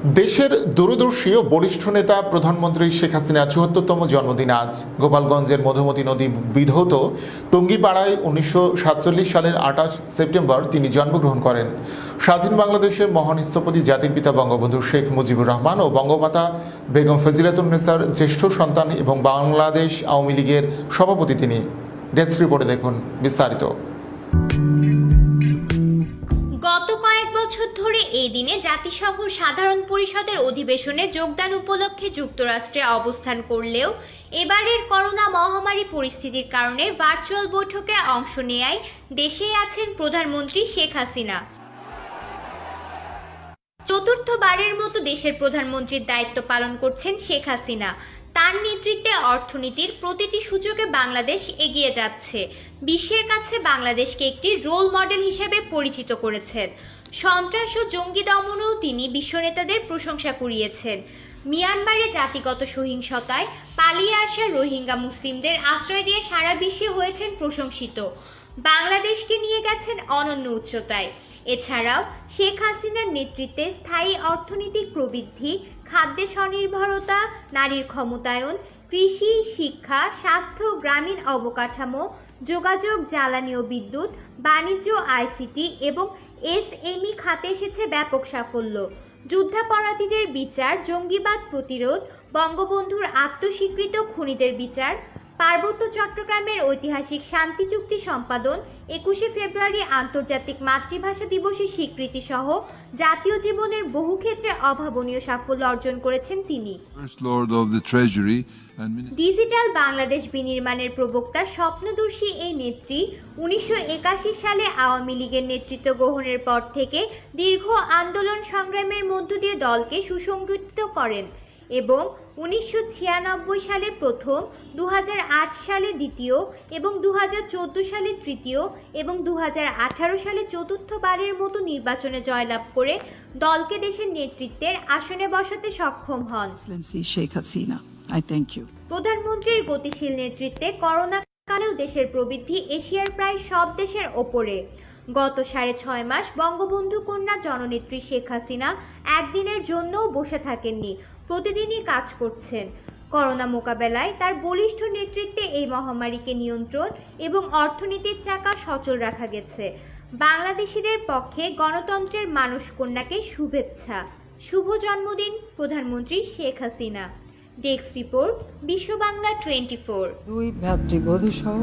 দেশের দূরদর্শী ও বরিষ্ঠ নেতা প্রধানমন্ত্রী শেখ হাসিনার ৭৪তম জন্মদিন আজ। গোপালগঞ্জের মধুমতি নদী বিধৌত টঙ্গীপাড়ায় ১৯৪৭ সালের ২৮ সেপ্টেম্বর তিনি জন্মগ্রহণ করেন। স্বাধীন বাংলাদেশের মহান স্থপতি জাতির পিতা বঙ্গবন্ধু শেখ মুজিবুর রহমান ও বঙ্গমাতা বেগম ফজিলাতুন্নেসার জ্যেষ্ঠ সন্তান এবং বাংলাদেশ আওয়ামী লীগের সভাপতি তিনি। ডেস্ক রিপোর্টে দেখুন বিস্তারিত। গত কয়েক বছর ধরে এই দিনে জাতিসংঘ সাধারণ পরিষদের অধিবেশনে যোগদান উপলক্ষে যুক্তরাষ্ট্রে অবস্থান করলেও এবারের করোনা মহামারী পরিস্থিতির কারণে ভার্চুয়াল বৈঠকে অংশ নেয়ায় দেশেই আছেন প্রধানমন্ত্রী শেখ হাসিনা। চতুর্থবারের মতো দেশের প্রধানমন্ত্রীর দায়িত্ব পালন করছেন শেখ হাসিনা। তার নেতৃত্বে অর্থনীতির প্রতিটি সূচকে বাংলাদেশ এগিয়ে যাচ্ছে। বিশ্বের কাছে বাংলাদেশকে একটি রোল মডেল হিসেবে পরিচিত করেছেন। সন্ত্রাস ও জঙ্গি দমনেও তিনি বিশ্ব নেতাদের প্রশংসা কুড়িয়েছেন। মিয়ানমারে জাতিগত সহিংসতায় পালিয়ে আসা রোহিঙ্গা মুসলিমদের আশ্রয় দিয়ে সারা বিশ্বে হয়েছেন প্রশংসিত। বাংলাদেশকে নিয়ে গেছেন অনন্য উচ্চতায়। এছাড়াও শেখ হাসিনার নেতৃত্বে স্থায়ী অর্থনৈতিক প্রবৃদ্ধি, খাদ্যে স্বনির্ভরতা, নারীর ক্ষমতায়ন, কৃষি, শিক্ষা, স্বাস্থ্য, গ্রামীণ অবকাঠামো, যোগাযোগ, জ্বালানি ও বিদ্যুৎ, বাণিজ্য, আইসিটি এবং এসএমই খাতে এসেছে ব্যাপক সাফল্য। যুদ্ধাপরাধীদের বিচার, জঙ্গিবাদ প্রতিরোধ, বঙ্গবন্ধুর আত্মস্বীকৃত খুনিদের বিচার, পার্বত্য চট্টগ্রামের ঐতিহাসিক শান্তি চুক্তি সম্পাদন, ২১শে ফেব্রুয়ারি আন্তর্জাতিক মাতৃভাষা দিবসের স্বীকৃতি সহ জাতীয় জীবনের বহু ক্ষেত্রে অভাবনীয় সাফল্য অর্জন করেছেন তিনি। ডিজিটাল বাংলাদেশ বিনির্মাণের প্রবক্তা, স্বপ্নদর্শী এই নেত্রী ১৯৮১ সালে আওয়ামী লীগের নেতৃত্ব গ্রহণের পর থেকে দীর্ঘ আন্দোলন সংগ্রামের মধ্য দিয়ে দলকে সুসংগঠিত করেন এবং ১৯৯৬ সালে প্রথম, ২০০৮ সালে দ্বিতীয় এবং ২০১৪ সালে তৃতীয় এবং ২০১৮ সালে চতুর্থবারের মতো নির্বাচনে জয়লাভ করে দলকে দেশের নেতৃত্বের আসনে বসাতে সক্ষম হন। Sheikh Hasina, I thank you. প্রধানমন্ত্রীর গতিশীল নেতৃত্বে করোনা কালেও দেশের প্রবৃদ্ধি এশিয়ার প্রায় সব দেশের ওপরে। গত ৬.৫ মাস বঙ্গবন্ধু কন্যা জননেত্রী শেখ হাসিনা একদিনের জন্যও বসে থাকেননি, প্রতিদিনই কাজ করছেন। করোনা মোকাবেলায় তার বলিষ্ঠ নেতৃত্বে এই মহামারীকে নিয়ন্ত্রণ এবং অর্থনীতির চাকা সচল রাখা গেছে। বাংলাদেশিদের পক্ষে গণতন্ত্রের মানস কন্যাকে শুভেচ্ছা। শুভ জন্মদিন প্রধানমন্ত্রী শেখ হাসিনা। ডেস্ক রিপোর্ট, বিশ্ব বাংলা 24। 2 ভ্রাতৃবধূ সহ